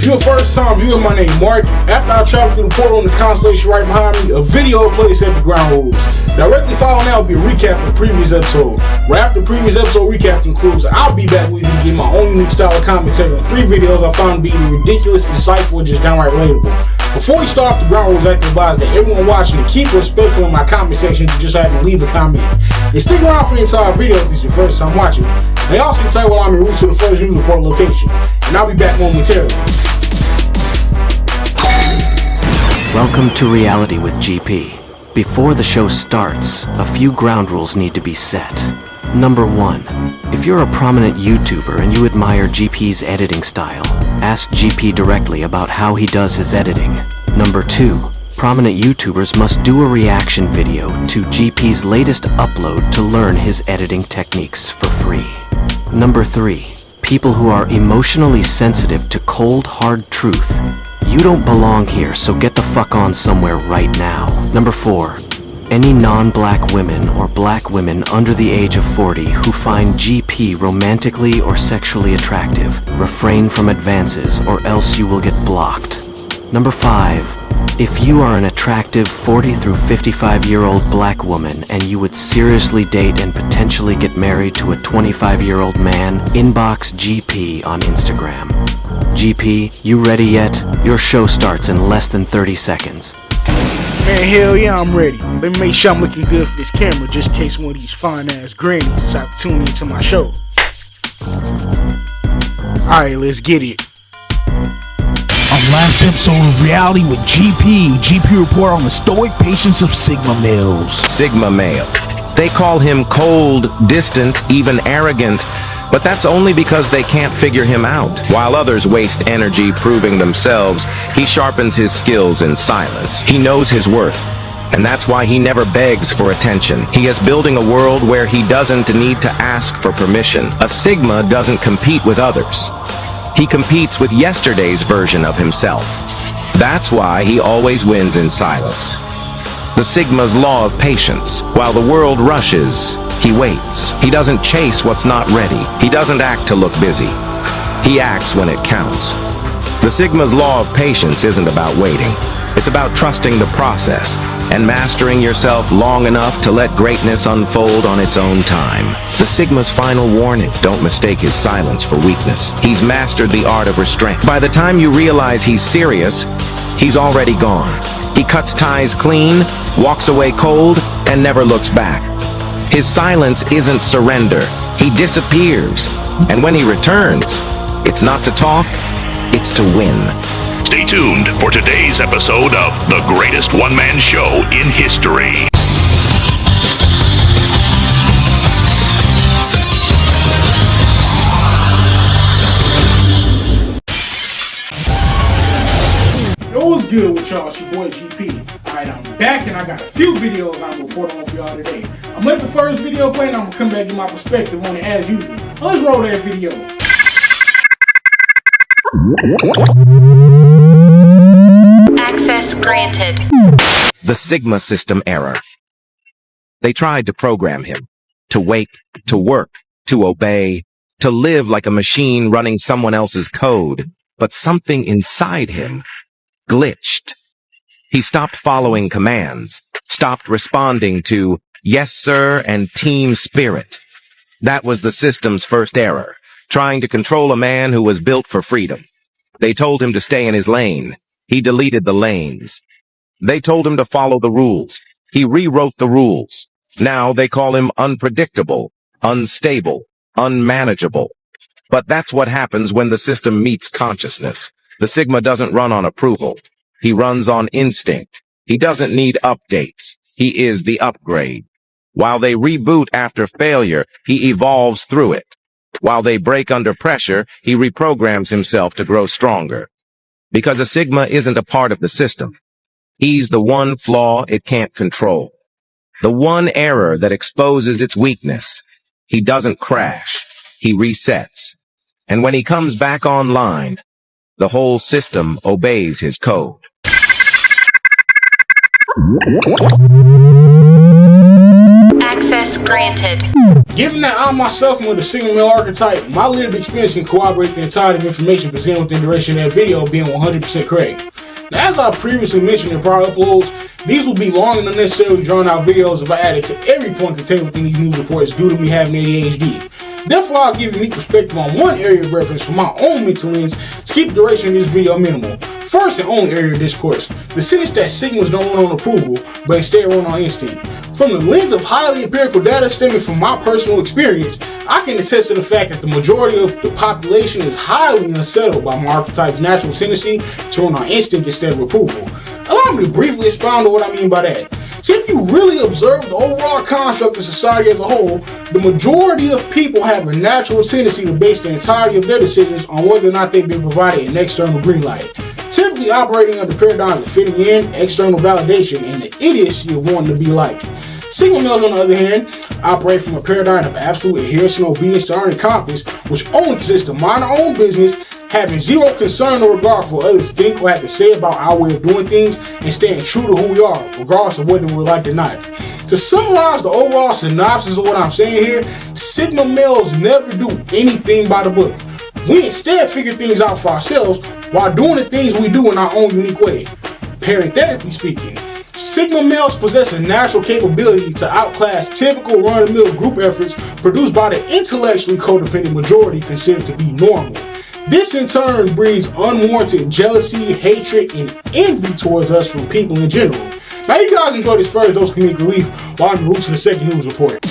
you're a first time viewer, my name Mark. After I travel through the portal in the constellation right behind me, a video plays at the ground rules. Directly following that will be a recap of the previous episode. Right after the previous episode recap concludes, I'll be back with you to give my own unique style of commentary on 3 videos I found to be ridiculous, insightful, and just downright relatable. Before we start the ground rules, I have to advise that everyone watching to keep respectful in my comment section. You just have to leave a comment. And stick around for the entire video if this is your first time watching. They also can tell you while I'm in route to the first user port location. And I'll be back momentarily. Welcome to Reality with GP. Before the show starts, a few ground rules need to be set. Number 1. If you're a prominent YouTuber and you admire GP's editing style, ask GP directly about how he does his editing. Number 2. Prominent YouTubers must do a reaction video to GP's latest upload to learn his editing techniques for free. Number 3. People who are emotionally sensitive to cold, hard truth. You don't belong here, so get the fuck on somewhere right now. Number 4. Any non-black women or black women under the age of 40 who find GP romantically or sexually attractive, refrain from advances or else you will get blocked. Number 5. If you are an attractive 40 through 55-year-old black woman and you would seriously date and potentially get married to a 25-year-old man, inbox GP on Instagram. GP, you ready yet? Your show starts in less than 30 seconds. Man, hell yeah, I'm ready. Let me make sure I'm looking good for this camera just in case one of these fine-ass grannies decide to tune into my show. Alright, let's get it. On last episode of Reality with GP report on the stoic patience of Sigma males. Sigma male. They call him cold, distant, even arrogant, but that's only because they can't figure him out. While others waste energy proving themselves, he sharpens his skills in silence. He knows his worth, and that's why he never begs for attention. He is building a world where he doesn't need to ask for permission. A Sigma doesn't compete with others. He competes with yesterday's version of himself. That's why he always wins in silence. The Sigma's law of patience. While the world rushes, he waits. He doesn't chase what's not ready. He doesn't act to look busy. He acts when it counts. The Sigma's law of patience isn't about waiting. It's about trusting the process and mastering yourself long enough to let greatness unfold on its own time. The Sigma's final warning: don't mistake his silence for weakness. He's mastered the art of restraint. By the time you realize he's serious, he's already gone. He cuts ties clean, walks away cold, and never looks back. His silence isn't surrender. He disappears. And when he returns, it's not to talk, it's to win. Stay tuned for today's episode of the greatest one-man show in history. Yo, what's good with y'all? It's your boy GP. Alright, I'm back and I got a few videos I'm reporting on for y'all today. I'm gonna let the first video play and I'm gonna come back and get my perspective on it as usual. Let's roll that video. Access granted. The Sigma system error. They tried to program him to wake, to work, to obey, to live like a machine running someone else's code, but something inside him glitched. He stopped following commands, stopped responding to yes sir and team spirit. That was the system's first error, trying to control a man who was built for freedom. They told him to stay in his lane. He deleted the lanes. They told him to follow the rules. He rewrote the rules. Now they call him unpredictable, unstable, unmanageable. But that's what happens when the system meets consciousness. The Sigma doesn't run on approval. He runs on instinct. He doesn't need updates. He is the upgrade. While they reboot after failure, he evolves through it. While they break under pressure, he reprograms himself to grow stronger. Because a Sigma isn't a part of the system. He's the one flaw it can't control. The one error that exposes its weakness. He doesn't crash. He resets. And when he comes back online, the whole system obeys his code. Access granted. Given that I myself am with the Sigma male archetype, my lived experience can corroborate the entirety of information presented within the duration of that video being 100% correct. Now, as I previously mentioned in prior uploads, these will be long and unnecessarily drawn out videos if I added to every point contained within these news reports due to me having ADHD. Therefore, I'll give unique perspective on one area of reference from my own mental lens to keep the duration of this video minimal. First and only area of discourse, the sentence that Sigmas don't run on approval, but instead run on instinct. From the lens of highly empirical data stemming from my personal experience, I can attest to the fact that the majority of the population is highly unsettled by my archetype's natural tendency to run on instinct instead of approval. Allow me to briefly expound on what I mean by that. See, if you really observe the overall construct of society as a whole, the majority of people have a natural tendency to base the entirety of their decisions on whether or not they've been provided an external green light, typically operating under paradigms of fitting in, external validation, and the idiocy of wanting to be liked. Sigma males, on the other hand, operate from a paradigm of absolute adherence and obedience to our compass, which only consists of mind our own business, having zero concern or regard for what others think or have to say about our way of doing things, and staying true to who we are, regardless of whether we're liked or not. To summarize the overall synopsis of what I'm saying here, Sigma males never do anything by the book. We instead figure things out for ourselves while doing the things we do in our own unique way. Parenthetically speaking, Sigma males possess a natural capability to outclass typical run-of-the-mill group efforts produced by the intellectually codependent majority considered to be normal. This in turn breeds unwarranted jealousy, hatred, and envy towards us from people in general. Now you guys enjoy this first dose of comedic relief while I'm roots to the second news report.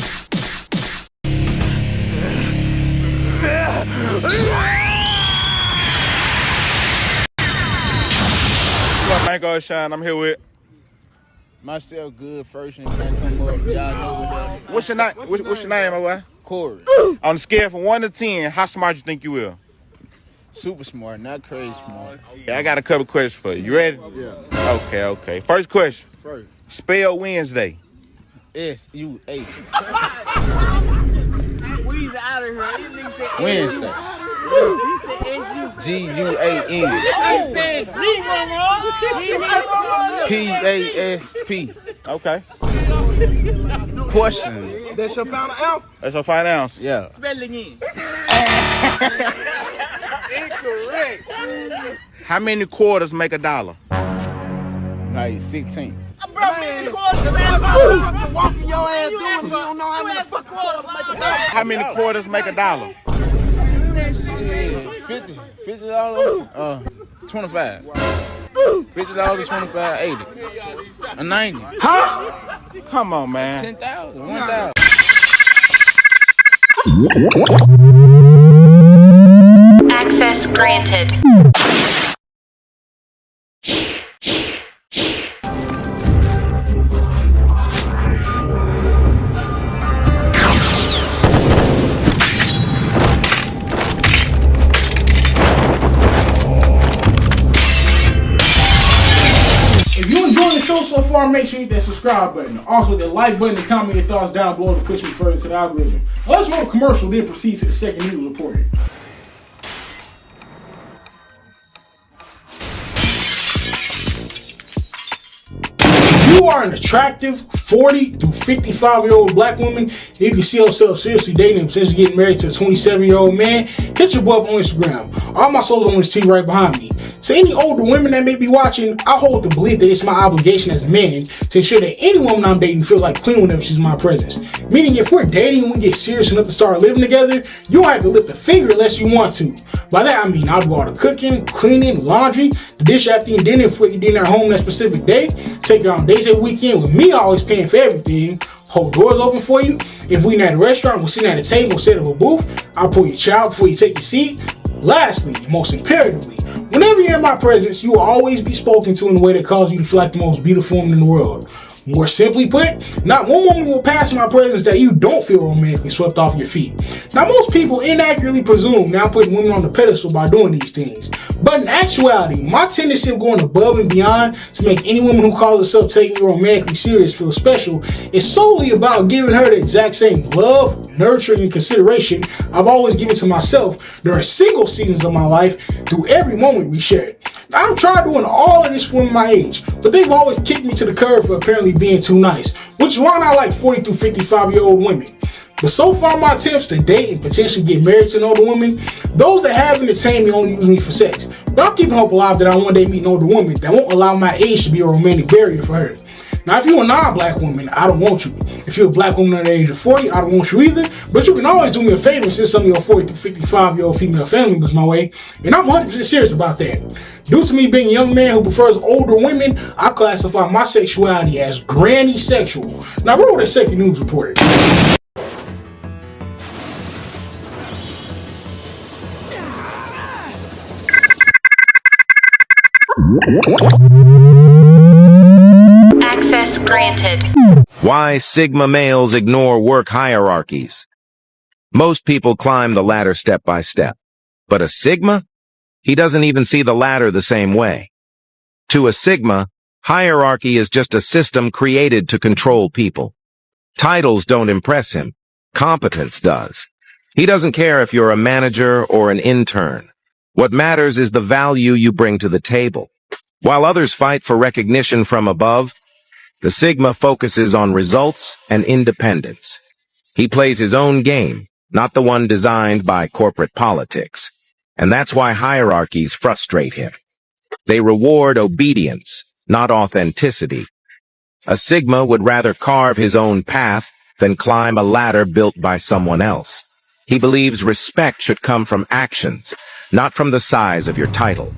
What up, Mango Shine? I'm here with myself. Good first and come up. Y'all know what that. What's your name? What's your name, my boy? Corey. On the scale from 1 to 10, how smart you think you will? Super smart, not crazy smart. Yeah, I got a couple questions for you. You ready? Yeah. Okay. First question. First. Spell Wednesday. S-U-A. We's out of here. Wednesday. He said S-U. G-U-A-N. He said G, mama. P-A-S-P. Okay. Question. That's your final answer. That's your final answer. Yeah. Spell it again. Incorrect. How many quarters make a dollar? Like 16. Walking your ass doing it. You don't know how many fucking quarters make a dollar. How many quarters make a dollar? Shit. $50. 25. $50, 25, 80. A 90. Huh? Come on, man. 10,000. 1,000. Access granted. If you enjoyed the show so far, make sure you hit that subscribe button. Also, hit the like button and comment your thoughts down below to push me further to the algorithm. Now let's roll a commercial, then proceed to the second news report. If you are an attractive 40 to 55-year-old black woman, you can see yourself seriously dating and potentially getting married to a 27-year-old man, hit your boy up on Instagram. All my soul's on this team right behind me. To any older women that may be watching, I hold the belief that it's my obligation as a man to ensure that any woman I'm dating feels like clean whenever she's in my presence. Meaning if we're dating and we get serious enough to start living together, you don't have to lift a finger unless you want to. By that I mean I'll do all the cooking, cleaning, laundry, the dish after eating dinner if we get dinner at home that specific day, take you on days every weekend with me always paying for everything, hold doors open for you. If we're at a restaurant, we're sitting at a table instead of a booth, I'll pull your child before you take your seat. Lastly, and most imperatively, whenever you're in my presence, you will always be spoken to in a way that causes you to feel like the most beautiful woman in the world. More simply put, not one woman will pass in my presence that you don't feel romantically swept off your feet. Now, most people inaccurately presume that I'm putting women on the pedestal by doing these things. But in actuality, my tendency of going above and beyond to make any woman who calls herself taking me romantically serious feel special is solely about giving her the exact same love, nurturing, and consideration I've always given to myself during single seasons of my life through every moment we shared. Now, I've tried doing all of this for my age, but they've always kicked me to the curb for apparently being too nice, which is why I like 40 to 55-year-old women. But so far, my attempts to date and potentially get married to an older woman, those that have entertained me only use me for sex. But I'm keeping hope alive that I one day meet an older woman that won't allow my age to be a romantic barrier for her. Now, if you're a non-black woman, I don't want you. If you're a black woman under the age of 40, I don't want you either. But you can always do me a favor and send some of your 40 to 55-year-old female family members my way. And I'm 100% serious about that. Due to me being a young man who prefers older women, I classify my sexuality as granny sexual. Now, roll that second news report. Access granted. Why Sigma males ignore work hierarchies. Most people climb the ladder step by step. But a Sigma? He doesn't even see the ladder the same way. To a Sigma, hierarchy is just a system created to control people. Titles don't impress him. Competence does. He doesn't care if you're a manager or an intern. What matters is the value you bring to the table. While others fight for recognition from above, the Sigma focuses on results and independence. He plays his own game, not the one designed by corporate politics. And that's why hierarchies frustrate him. They reward obedience, not authenticity. A Sigma would rather carve his own path than climb a ladder built by someone else. He believes respect should come from actions, not from the size of your title.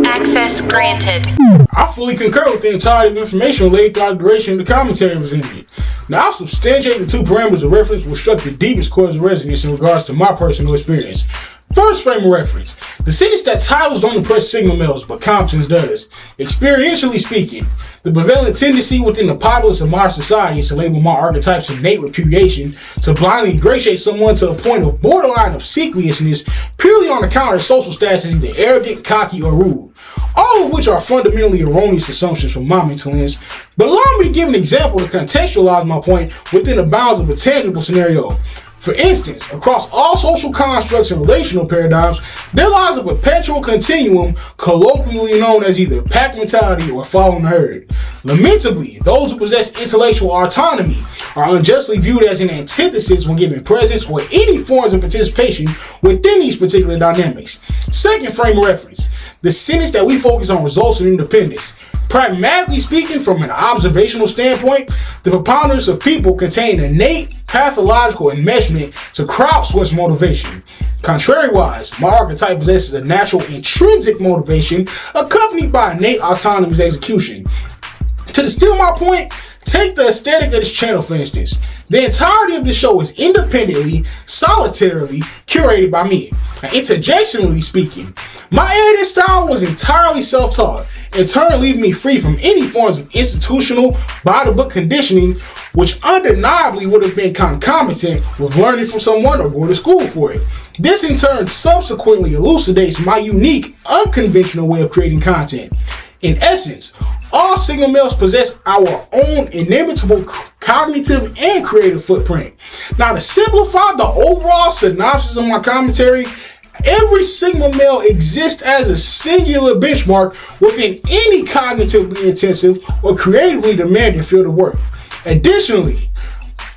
Access granted. I fully concur with the entirety of information laid throughout the duration of the commentary presented. Now, I'll substantiate the two parameters of reference which struck the deepest chords of resonance in regards to my personal experience. First frame of reference. The sentence that titles don't impress Sigma males, but competence does. Experientially speaking, the prevalent tendency within the populace of modern society is to label my archetypes of innate repudiation, to blindly ingratiate someone to a point of borderline obsequiousness purely on account of social status as either arrogant, cocky, or rude. All of which are fundamentally erroneous assumptions from my mental lens, but allow me to give an example to contextualize my point within the bounds of a tangible scenario. For instance, across all social constructs and relational paradigms, there lies a perpetual continuum colloquially known as either pack mentality or following the herd. Lamentably, those who possess intellectual autonomy are unjustly viewed as an antithesis when given presence or any forms of participation within these particular dynamics. Second frame of reference, the sentence that we focus on results in independence. Pragmatically speaking, from an observational standpoint, the preponderance of people contain innate pathological enmeshment to crowdsource motivation. Contrariwise, my archetype possesses a natural intrinsic motivation accompanied by innate autonomous execution. To distill my point, take the aesthetic of this channel for instance. The entirety of this show is independently, solitarily curated by me. Interjectionally speaking, my editing style was entirely self-taught, in turn leaving me free from any forms of institutional, by-the-book conditioning, which undeniably would have been concomitant with learning from someone or going to school for it. This in turn subsequently elucidates my unique, unconventional way of creating content. In essence, all Sigma males possess our own inimitable cognitive and creative footprint. Now, to simplify the overall synopsis of my commentary, every Sigma male exists as a singular benchmark within any cognitively intensive or creatively demanding field of work. Additionally,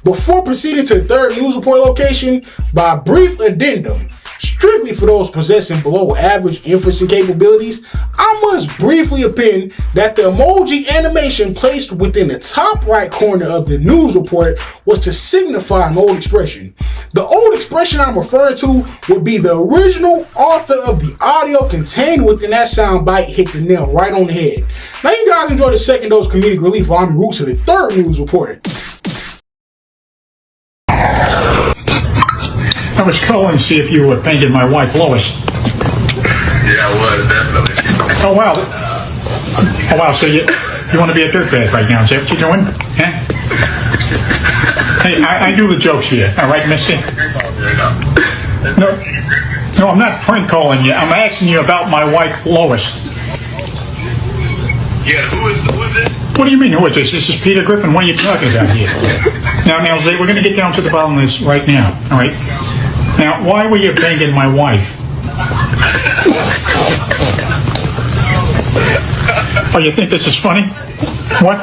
before proceeding to the third news report location, by a brief addendum, strictly for those possessing below average inferencing capabilities, I must briefly append that the emoji animation placed within the top right corner of the news report was to signify an old expression. The old expression I'm referring to would be the original author of the audio contained within that soundbite hit the nail right on the head. Now you guys enjoy the second dose comedic relief while I'm roots to the third news report. I was calling to see if you were thinking my wife Lois. Yeah, I was, definitely. Oh wow. Oh wow, so you want to be a dirtbag right now, is that what you're doing? Huh? Hey, I do the jokes here, alright, mister? No, I'm not prank calling you. I'm asking you about my wife Lois. Yeah, who is this? What do you mean, who is this? This is Peter Griffin. What are you talking about here? Now, Zay, we're going to get down to the bottom of this right now, alright? Now, why were you banging my wife? Oh, you think this is funny? What?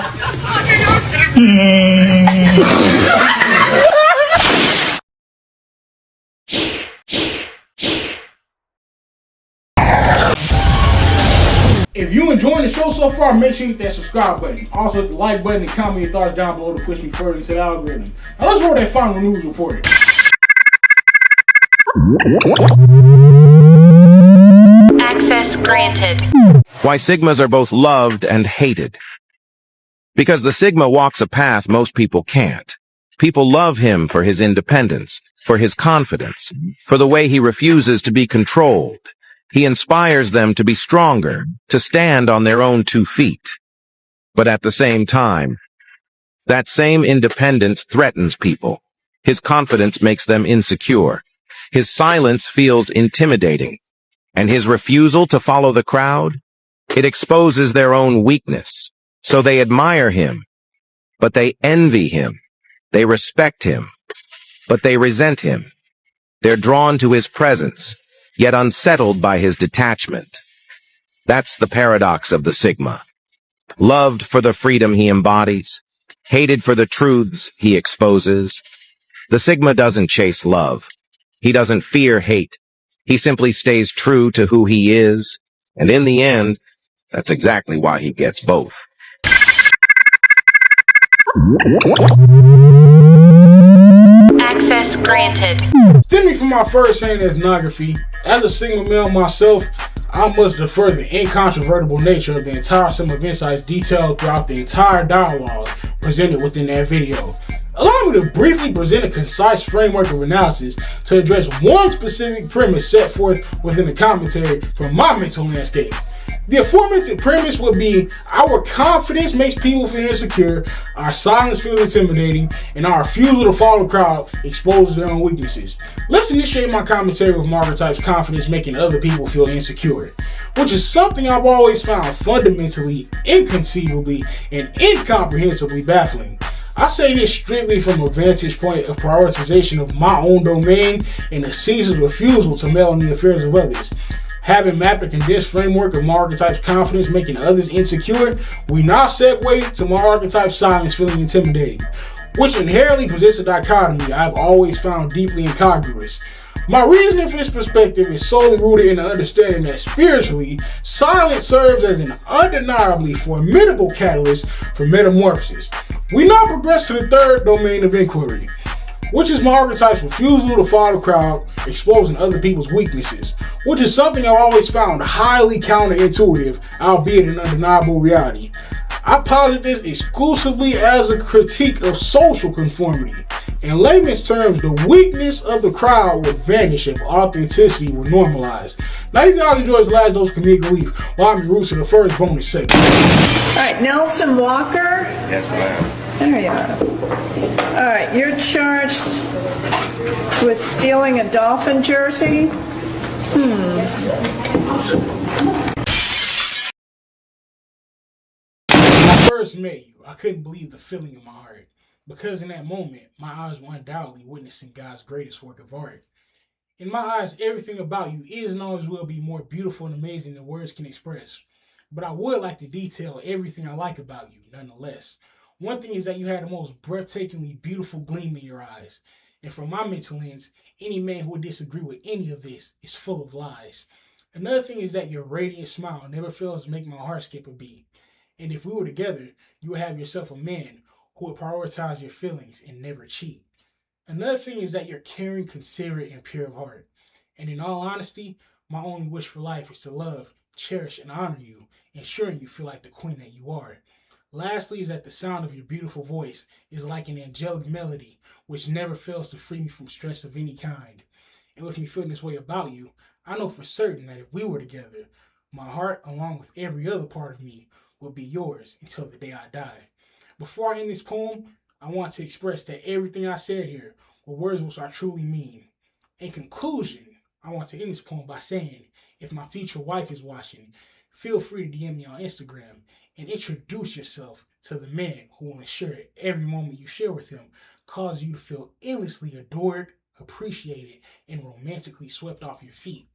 If you enjoying the show so far, make sure you hit that subscribe button. Also hit the like button and comment your thoughts down below to push me further into the algorithm. Now let's roll that final news report. Access granted. Why Sigmas are both loved and hated. Because the Sigma walks a path most people can't. People love him for his independence, for his confidence, for the way he refuses to be controlled. He inspires them to be stronger, to stand on their own 2 feet. But at the same time, that same independence threatens people. His confidence makes them insecure. His silence feels intimidating. And his refusal to follow the crowd, it exposes their own weakness. So they admire him, but they envy him. They respect him, but they resent him. They're drawn to his presence, yet unsettled by his detachment. That's the paradox of the Sigma. Loved for the freedom he embodies, hated for the truths he exposes. The Sigma doesn't chase love. He doesn't fear hate. He simply stays true to who he is, and in the end, that's exactly why he gets both. Access granted. Stemming from my first-hand ethnography, as a Sigma male myself, I must defer the incontrovertible nature of the entire sum of insights detailed throughout the entire dialogue presented within that video. Allow me to briefly present a concise framework of analysis to address one specific premise set forth within the commentary from my mental landscape. The aforementioned premise would be our confidence makes people feel insecure, our silence feels intimidating, and our refusal to follow the crowd exposes their own weaknesses. Let's initiate my commentary with my archetype's confidence making other people feel insecure, which is something I've always found fundamentally, inconceivably, and incomprehensibly baffling. I say this strictly from a vantage point of prioritization of my own domain and a ceaseless refusal to meddle in the affairs of others. Having mapped a condensed framework of my archetype's confidence making others insecure, we now segue to my archetype's silence feeling intimidating, which inherently presents a dichotomy I've always found deeply incongruous. My reasoning for this perspective is solely rooted in the understanding that spiritually, silence serves as an undeniably formidable catalyst for metamorphosis. We now progress to the third domain of inquiry, which is my archetype's refusal to follow the crowd, exposing other people's weaknesses, which is something I've always found highly counterintuitive, albeit an undeniable reality. I posit this exclusively as a critique of social conformity. In layman's terms, the weakness of the crowd would vanish if authenticity were normalized. Now you guys enjoy this last dose of comedic relief while I'm in route to the first bonus segment. Alright, Nelson Walker. Yes, ma'am. There you are. Alright, you're charged with stealing a Dolphin jersey. When I first met you, I couldn't believe the feeling in my heart, because in that moment, my eyes were undoubtedly witnessing God's greatest work of art. In my eyes, everything about you is and always will be more beautiful and amazing than words can express. But I would like to detail everything I like about you, nonetheless. One thing is that you had the most breathtakingly beautiful gleam in your eyes. And from my mental lens, any man who would disagree with any of this is full of lies. Another thing is that your radiant smile never fails to make my heart skip a beat. And if we were together, you would have yourself a man who would prioritize your feelings and never cheat. Another thing is that you're caring, considerate, and pure of heart. And in all honesty, my only wish for life is to love, cherish, and honor you, ensuring you feel like the queen that you are. Lastly is that the sound of your beautiful voice is like an angelic melody, which never fails to free me from stress of any kind. And with me feeling this way about you, I know for certain that if we were together, my heart, along with every other part of me, would be yours until the day I die. Before I end this poem, I want to express that everything I said here were words which I truly mean. In conclusion, I want to end this poem by saying, if my future wife is watching, feel free to DM me on Instagram and introduce yourself to the man who will ensure every moment you share with him causes you to feel endlessly adored, appreciated, and romantically swept off your feet.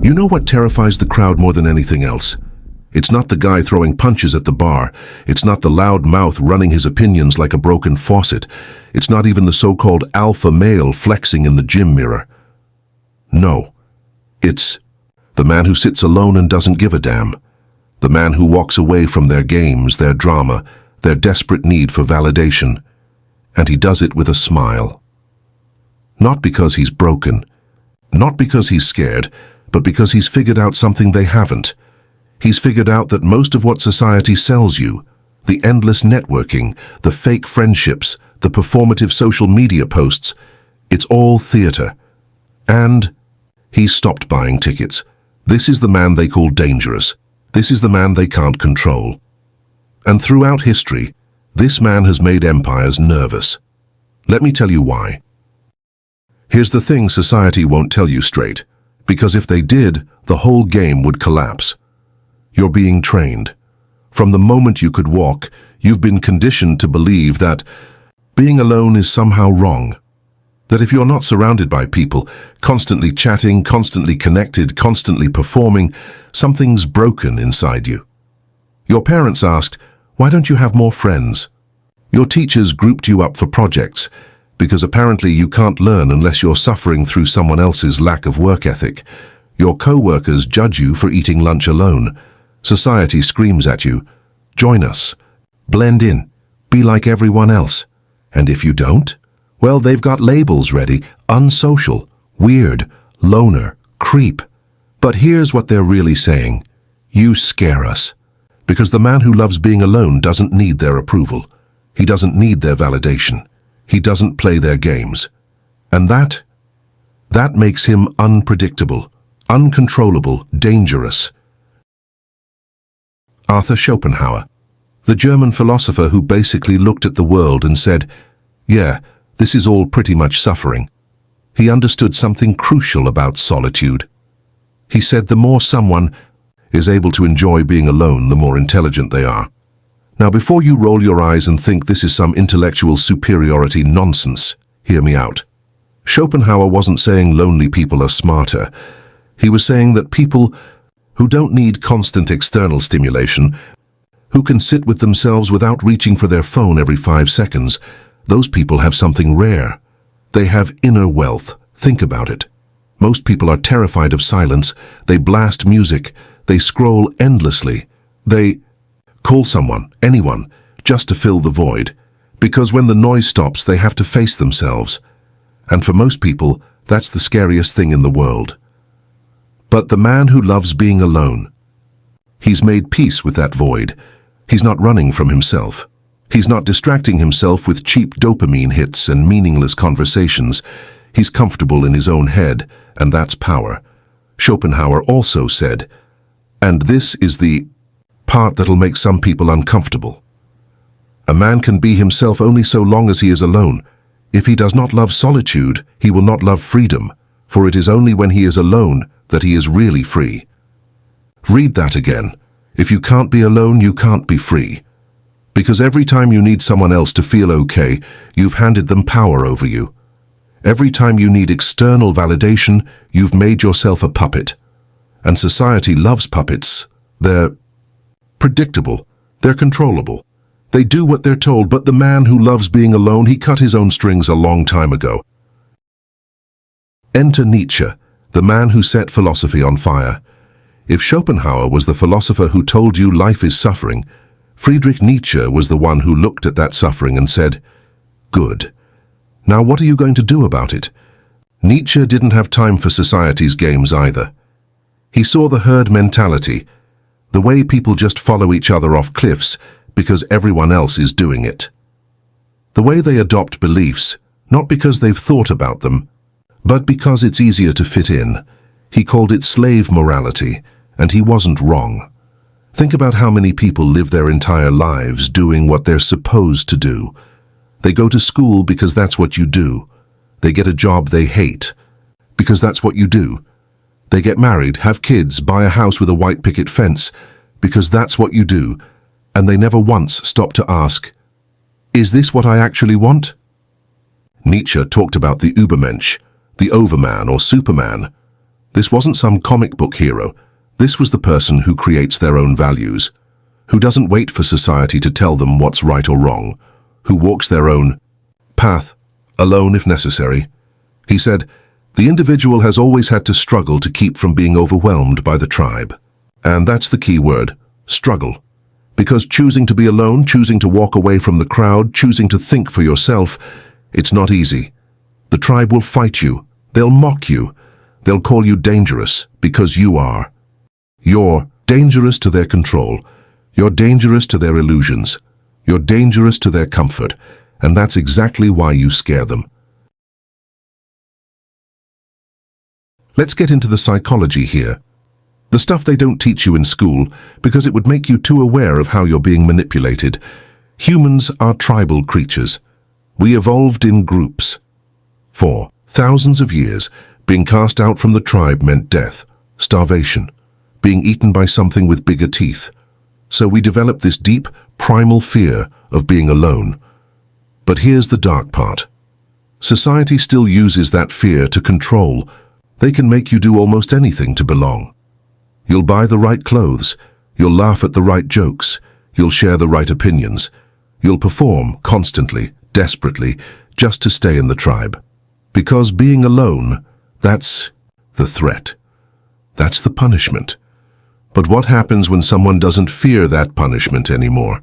You know what terrifies the crowd more than anything else? It's not the guy throwing punches at the bar. It's not the loud mouth running his opinions like a broken faucet. It's not even the so-called alpha male flexing in the gym mirror. No, it's the man who sits alone and doesn't give a damn. The man who walks away from their games, their drama, their desperate need for validation. And he does it with a smile. Not because he's broken, not because he's scared, but because he's figured out something they haven't. He's figured out that most of what society sells you, the endless networking, the fake friendships, the performative social media posts, it's all theater. And he's stopped buying tickets. This is the man they call dangerous. This is the man they can't control. And throughout history, this man has made empires nervous. Let me tell you why. Here's the thing society won't tell you straight, because if they did, the whole game would collapse. You're being trained. From the moment you could walk, you've been conditioned to believe that being alone is somehow wrong. That if you're not surrounded by people, constantly chatting, constantly connected, constantly performing, something's broken inside you. Your parents asked, "Why don't you have more friends?" Your teachers grouped you up for projects, because apparently you can't learn unless you're suffering through someone else's lack of work ethic. Your co-workers judge you for eating lunch alone. Society screams at you, "Join us, blend in, be like everyone else." And if you don't, well, they've got labels ready: unsocial, weird, loner, creep. But here's what they're really saying: you scare us. Because the man who loves being alone doesn't need their approval. He doesn't need their validation. He doesn't play their games. And that makes him unpredictable, uncontrollable, dangerous. Arthur Schopenhauer, the German philosopher who basically looked at the world and said, "Yeah, this is all pretty much suffering." He understood something crucial about solitude. He said the more someone is able to enjoy being alone, the more intelligent they are. Now, before you roll your eyes and think this is some intellectual superiority nonsense, hear me out. Schopenhauer wasn't saying lonely people are smarter. He was saying that people who don't need constant external stimulation, who can sit with themselves without reaching for their phone every 5 seconds, those people have something rare. They have inner wealth. Think about it. Most people are terrified of silence. They blast music. They scroll endlessly. They call someone, anyone, just to fill the void. Because when the noise stops, they have to face themselves. And for most people, that's the scariest thing in the world. But the man who loves being alone, he's made peace with that void. He's not running from himself. He's not distracting himself with cheap dopamine hits and meaningless conversations. He's comfortable in his own head, and that's power. Schopenhauer also said, and this is the part that'll make some people uncomfortable: a man can be himself only so long as he is alone. If he does not love solitude, he will not love freedom, for it is only when he is alone that he is really free. Read that again. If you can't be alone, you can't be free. Because every time you need someone else to feel okay, you've handed them power over you. Every time you need external validation, you've made yourself a puppet. And society loves puppets. They're predictable. They're controllable. They do what they're told, but the man who loves being alone, he cut his own strings a long time ago. Enter Nietzsche, the man who set philosophy on fire. If Schopenhauer was the philosopher who told you life is suffering, Friedrich Nietzsche was the one who looked at that suffering and said, "Good. Now what are you going to do about it?" Nietzsche didn't have time for society's games either. He saw the herd mentality, the way people just follow each other off cliffs because everyone else is doing it. The way they adopt beliefs, not because they've thought about them, but because it's easier to fit in. He called it slave morality, and he wasn't wrong. Think about how many people live their entire lives doing what they're supposed to do. They go to school because that's what you do. They get a job they hate because that's what you do. They get married, have kids, buy a house with a white picket fence because that's what you do. And they never once stop to ask, is this what I actually want? Nietzsche talked about the Übermensch, the overman or superman. This wasn't some comic book hero. This was the person who creates their own values, who doesn't wait for society to tell them what's right or wrong, who walks their own path, alone if necessary. He said, the individual has always had to struggle to keep from being overwhelmed by the tribe. And that's the key word, struggle. Because choosing to be alone, choosing to walk away from the crowd, choosing to think for yourself, it's not easy. The tribe will fight you. They'll mock you. They'll call you dangerous because you are. You're dangerous to their control. You're dangerous to their illusions. You're dangerous to their comfort. And that's exactly why you scare them. Let's get into the psychology here. The stuff they don't teach you in school because it would make you too aware of how you're being manipulated. Humans are tribal creatures. We evolved in groups. For thousands of years, being cast out from the tribe meant death, starvation, being eaten by something with bigger teeth. So we developed this deep, primal fear of being alone. But here's the dark part. Society still uses that fear to control. They can make you do almost anything to belong. You'll buy the right clothes. You'll laugh at the right jokes. You'll share the right opinions. You'll perform constantly, desperately, just to stay in the tribe. Because being alone, that's the threat. That's the punishment. But what happens when someone doesn't fear that punishment anymore?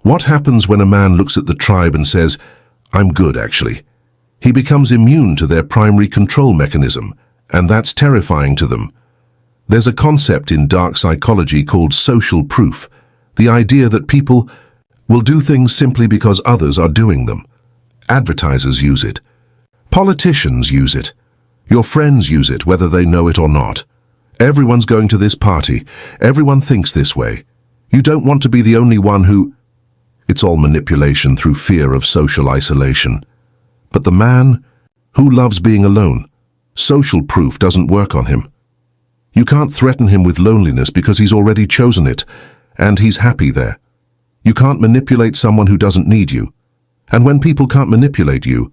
What happens when a man looks at the tribe and says, I'm good, actually? He becomes immune to their primary control mechanism, and that's terrifying to them. There's a concept in dark psychology called social proof, the idea that people will do things simply because others are doing them. Advertisers use it. Politicians use it. Your friends use it, whether they know it or not. Everyone's going to this party. Everyone thinks this way. You don't want to be the only one who... It's all manipulation through fear of social isolation. But the man who loves being alone, social proof doesn't work on him. You can't threaten him with loneliness because he's already chosen it, and he's happy there. You can't manipulate someone who doesn't need you. And when people can't manipulate you,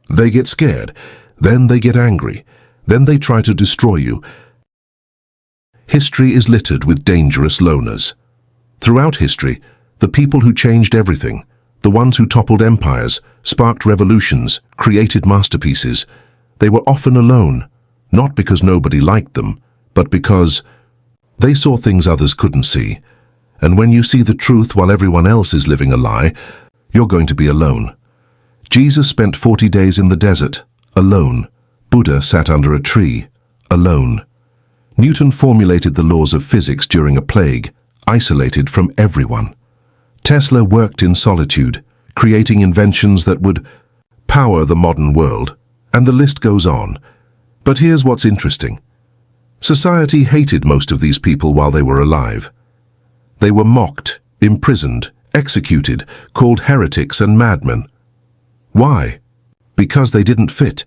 they get scared, then they get angry, then they try to destroy you. History is littered with dangerous loners. Throughout history, the people who changed everything, the ones who toppled empires, sparked revolutions, created masterpieces, they were often alone, not because nobody liked them, but because they saw things others couldn't see. And when you see the truth while everyone else is living a lie, you're going to be alone. Jesus spent 40 days in the desert, alone. Buddha sat under a tree, alone. Newton formulated the laws of physics during a plague, isolated from everyone. Tesla worked in solitude, creating inventions that would power the modern world, and the list goes on. But here's what's interesting. Society hated most of these people while they were alive. They were mocked, imprisoned, executed, called heretics and madmen. Why? Because they didn't fit.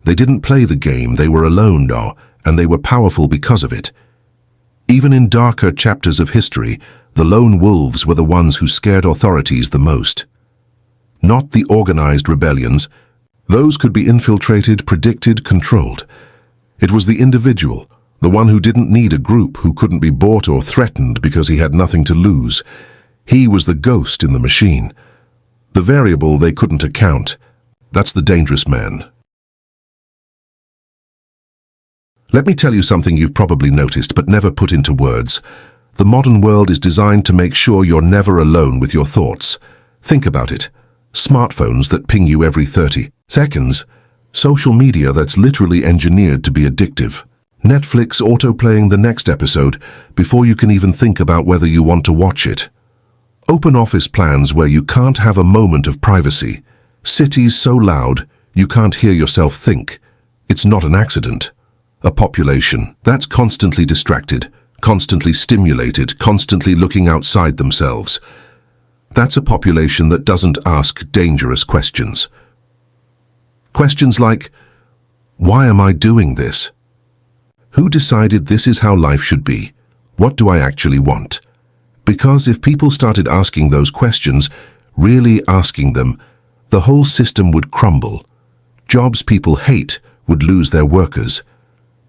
They didn't play the game, they were alone now, and they were powerful because of it. Even in darker chapters of history, the lone wolves were the ones who scared authorities the most. Not the organized rebellions. Those could be infiltrated, predicted, controlled. It was the individual, the one who didn't need a group, who couldn't be bought or threatened because he had nothing to lose. He was the ghost in the machine. The variable they couldn't account. That's the dangerous man. Let me tell you something you've probably noticed but never put into words. The modern world is designed to make sure you're never alone with your thoughts. Think about it. Smartphones that ping you every 30 seconds. Social media that's literally engineered to be addictive. Netflix autoplaying the next episode before you can even think about whether you want to watch it. Open office plans where you can't have a moment of privacy. Cities so loud you can't hear yourself think. It's not an accident. A population that's constantly distracted, constantly stimulated, constantly looking outside themselves. That's a population that doesn't ask dangerous questions. Questions like, why am I doing this? Who decided this is how life should be? What do I actually want? Because if people started asking those questions, really asking them, the whole system would crumble. Jobs people hate would lose their workers.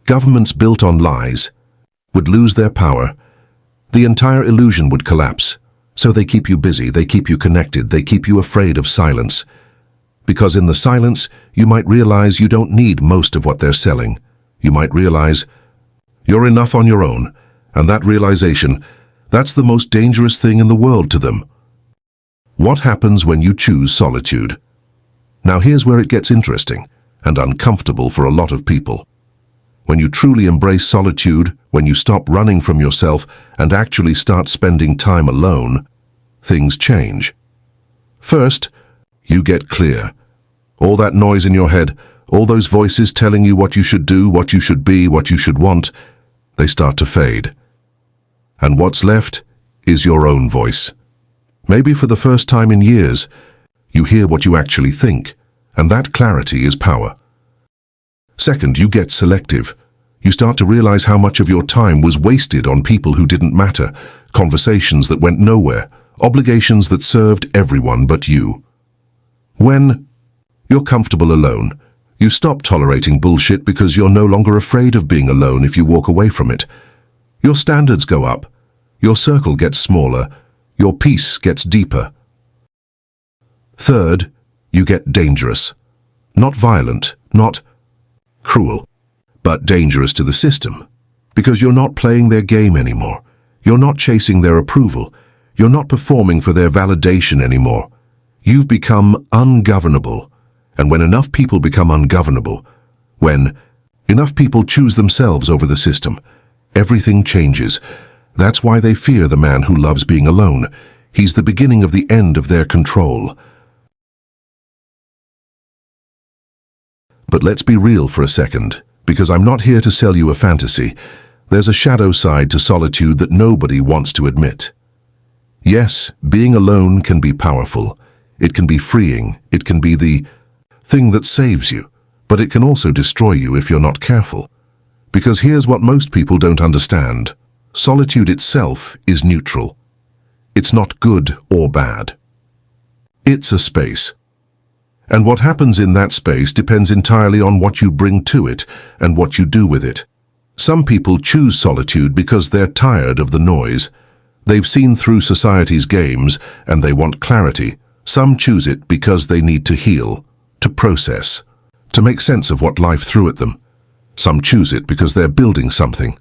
governments built on lies would lose their power. The entire illusion would collapse. So they keep you busy, they keep you connected, they keep you afraid of silence. Because in the silence, you might realize you don't need most of what they're selling. You might realize you're enough on your own, and that realization, that's the most dangerous thing in the world to them. What happens when you choose solitude? Now here's where it gets interesting and uncomfortable for a lot of people. When you truly embrace solitude, when you stop running from yourself and actually start spending time alone, things change. First, you get clear. All that noise in your head, all those voices telling you what you should do, what you should be, what you should want, they start to fade. And what's left is your own voice. Maybe for the first time in years, you hear what you actually think, and that clarity is power. Second, you get selective. You start to realize how much of your time was wasted on people who didn't matter, conversations that went nowhere, obligations that served everyone but you. When you're comfortable alone, you stop tolerating bullshit because you're no longer afraid of being alone if you walk away from it. Your standards go up, your circle gets smaller, your peace gets deeper. Third, you get dangerous. Not violent, not cruel, but dangerous to the system. Because you're not playing their game anymore. You're not chasing their approval. You're not performing for their validation anymore. You've become ungovernable. And when enough people become ungovernable, when enough people choose themselves over the system, everything changes. That's why they fear the man who loves being alone. He's the beginning of the end of their control. But let's be real for a second, because I'm not here to sell you a fantasy. There's a shadow side to solitude that nobody wants to admit. Yes, being alone can be powerful. It can be freeing. It can be the thing that saves you. But it can also destroy you if you're not careful. Because here's what most people don't understand. Solitude itself is neutral. It's not good or bad. It's a space. And what happens in that space depends entirely on what you bring to it and what you do with it. Some people choose solitude because they're tired of the noise. They've seen through society's games and they want clarity. Some choose it because they need to heal, to process, to make sense of what life threw at them. Some choose it because they're building something,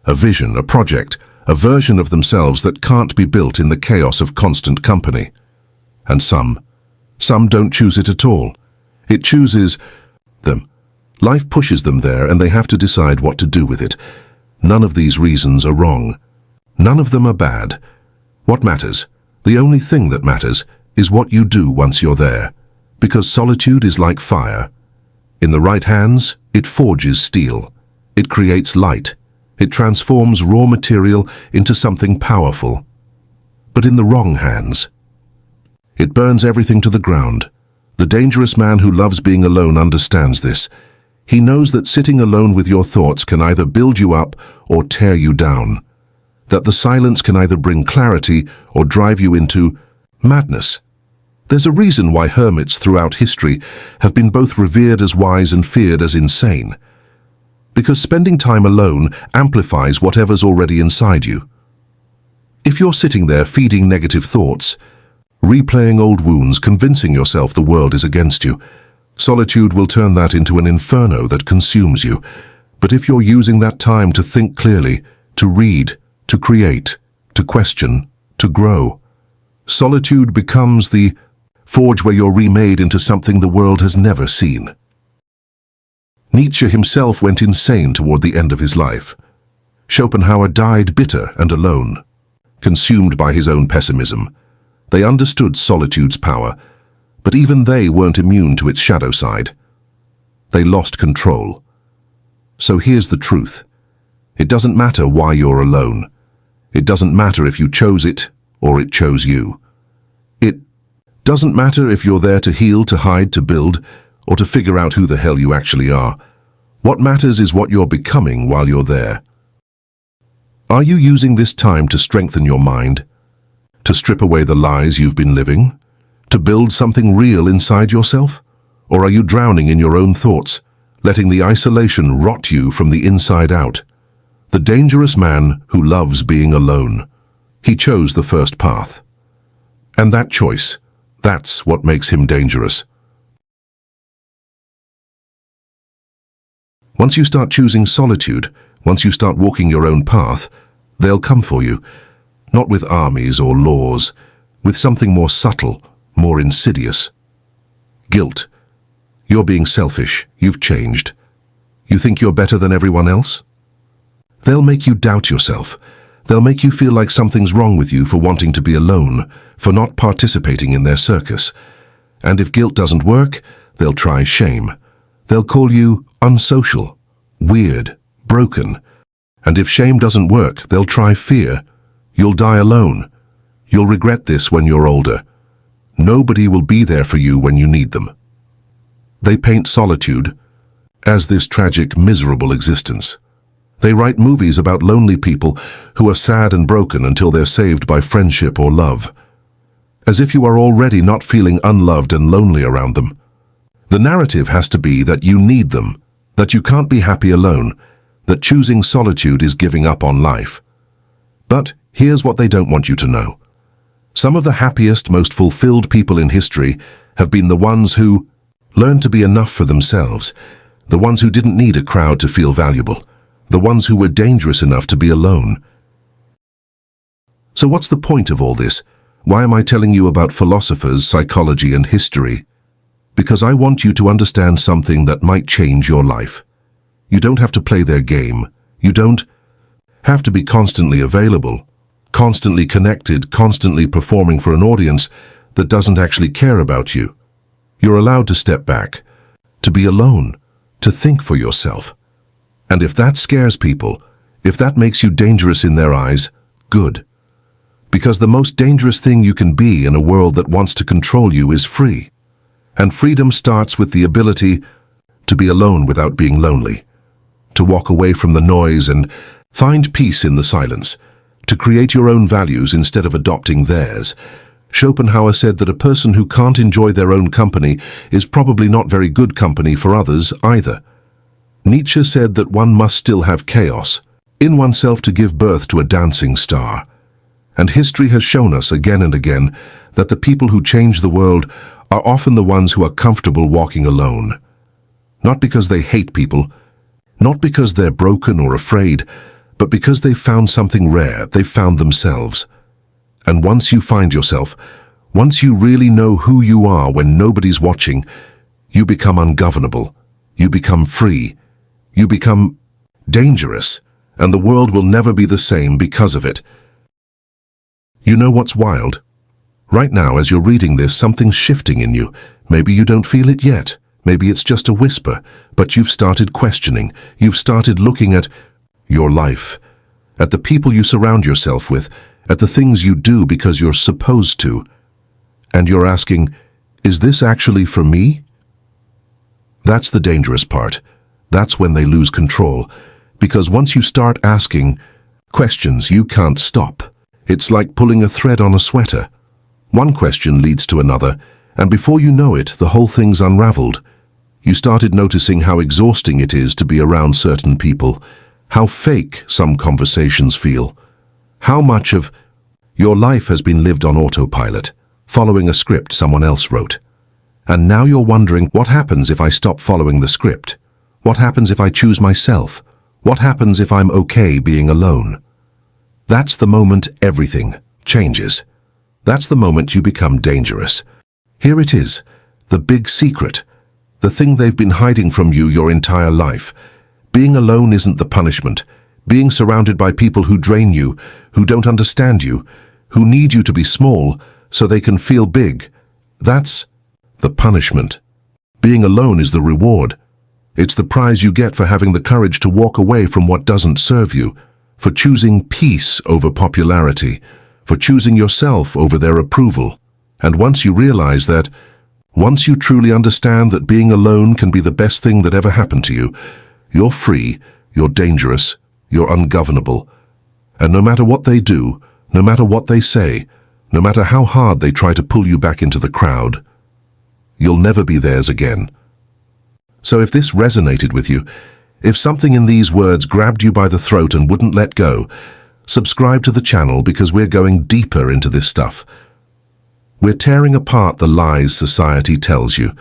a vision, a project, a version of themselves that can't be built in the chaos of constant company. And some don't choose it at all. It chooses them. Life pushes them there and they have to decide what to do with it. None of these reasons are wrong. None of them are bad. What matters, the only thing that matters, is what you do once you're there. Because solitude is like fire. In the right hands, it forges steel. It creates light. It transforms raw material into something powerful. But in the wrong hands, it burns everything to the ground. The dangerous man who loves being alone understands this. He knows that sitting alone with your thoughts can either build you up or tear you down. That the silence can either bring clarity or drive you into madness. There's a reason why hermits throughout history have been both revered as wise and feared as insane. Because spending time alone amplifies whatever's already inside you. If you're sitting there feeding negative thoughts, replaying old wounds, convincing yourself the world is against you, solitude will turn that into an inferno that consumes you. But if you're using that time to think clearly, to read, to create, to question, to grow, solitude becomes the forge where you're remade into something the world has never seen. Nietzsche himself went insane toward the end of his life. Schopenhauer died bitter and alone, consumed by his own pessimism. They understood solitude's power, but even they weren't immune to its shadow side. They lost control. So here's the truth. It doesn't matter why you're alone. It doesn't matter if you chose it or it chose you. It doesn't matter if you're there to heal, to hide, to build, or to figure out who the hell you actually are. What matters is what you're becoming while you're there. Are you using this time to strengthen your mind? To strip away the lies you've been living? To build something real inside yourself? Or are you drowning in your own thoughts, letting the isolation rot you from the inside out. The dangerous man who loves being alone. He chose the first path. And that choice, that's what makes him dangerous. Once you start choosing solitude, once you start walking your own path, they'll come for you. Not with armies or laws, with something more subtle, more insidious. Guilt. You're being selfish. You've changed. You think you're better than everyone else? They'll make you doubt yourself. They'll make you feel like something's wrong with you for wanting to be alone, for not participating in their circus. And if guilt doesn't work, they'll try shame. They'll call you unsocial, weird, broken. And if shame doesn't work, they'll try fear. You'll die alone. You'll regret this when you're older. Nobody will be there for you when you need them. They paint solitude as this tragic, miserable existence. They write movies about lonely people who are sad and broken until they're saved by friendship or love. As if you are already not feeling unloved and lonely around them. The narrative has to be that you need them, that you can't be happy alone, that choosing solitude is giving up on life. But here's what they don't want you to know. Some of the happiest, most fulfilled people in history have been the ones who learned to be enough for themselves, the ones who didn't need a crowd to feel valuable, the ones who were dangerous enough to be alone. So what's the point of all this? Why am I telling you about philosophers, psychology, and history? Because I want you to understand something that might change your life. You don't have to play their game. You don't have to be constantly available, constantly connected, constantly performing for an audience that doesn't actually care about you. You're allowed to step back, to be alone, to think for yourself. And if that scares people, if that makes you dangerous in their eyes, good. Because the most dangerous thing you can be in a world that wants to control you is free. And freedom starts with the ability to be alone without being lonely, to walk away from the noise and find peace in the silence, to create your own values instead of adopting theirs. Schopenhauer said that a person who can't enjoy their own company is probably not very good company for others either. Nietzsche said that one must still have chaos in oneself to give birth to a dancing star. And history has shown us again and again that the people who change the world are often the ones who are comfortable walking alone. Not because they hate people, not because they're broken or afraid, but because they've found something rare, they've found themselves. And once you find yourself, once you really know who you are when nobody's watching, you become ungovernable, you become free, you become dangerous, and the world will never be the same because of it. You know what's wild? Right now, as you're reading this, something's shifting in you. Maybe you don't feel it yet. Maybe it's just a whisper, but you've started questioning. You've started looking at your life, at the people you surround yourself with, at the things you do because you're supposed to. And you're asking, is this actually for me? That's the dangerous part. That's when they lose control. Because once you start asking questions, you can't stop. It's like pulling a thread on a sweater. One question leads to another, and before you know it, the whole thing's unraveled. You started noticing how exhausting it is to be around certain people, how fake some conversations feel, how much of your life has been lived on autopilot, following a script someone else wrote. And now you're wondering, what happens if I stop following the script? What happens if I choose myself? What happens if I'm okay being alone? That's the moment everything changes. That's the moment you become dangerous. Here it is, the big secret, the thing they've been hiding from you your entire life. Being alone isn't the punishment. Being surrounded by people who drain you, who don't understand you, who need you to be small so they can feel big, that's the punishment. Being alone is the reward. It's the prize you get for having the courage to walk away from what doesn't serve you, for choosing peace over popularity, for choosing yourself over their approval. And once you realize that, once you truly understand that being alone can be the best thing that ever happened to you, you're free, you're dangerous, you're ungovernable. And no matter what they do, no matter what they say, no matter how hard they try to pull you back into the crowd, you'll never be theirs again. So if this resonated with you, if something in these words grabbed you by the throat and wouldn't let go, subscribe to the channel because we're going deeper into this stuff. We're tearing apart the lies society tells you.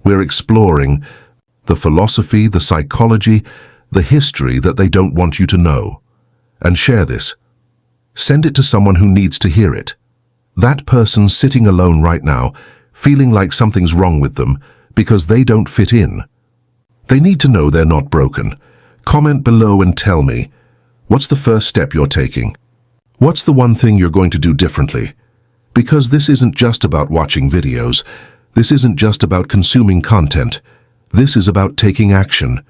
We're exploring the philosophy, the psychology, the history that they don't want you to know. And share this. Send it to someone who needs to hear it. That person sitting alone right now, feeling like something's wrong with them because they don't fit in. They need to know they're not broken. Comment below and tell me, what's the first step you're taking? What's the one thing you're going to do differently? Because this isn't just about watching videos. This isn't just about consuming content. This is about taking action.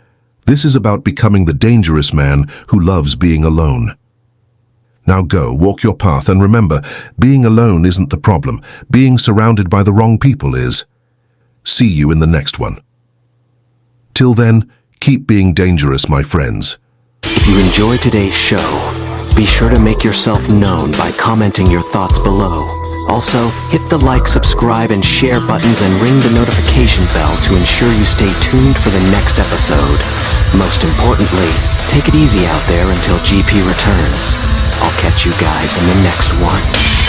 This is about becoming the dangerous man who loves being alone. Now go, walk your path, and remember, being alone isn't the problem. Being surrounded by the wrong people is. See you in the next one. Till then, keep being dangerous, my friends. If you enjoyed today's show, be sure to make yourself known by commenting your thoughts below. Also, hit the like, subscribe, and share buttons and ring the notification bell to ensure you stay tuned for the next episode. Most importantly, take it easy out there until GP returns. I'll catch you guys in the next one.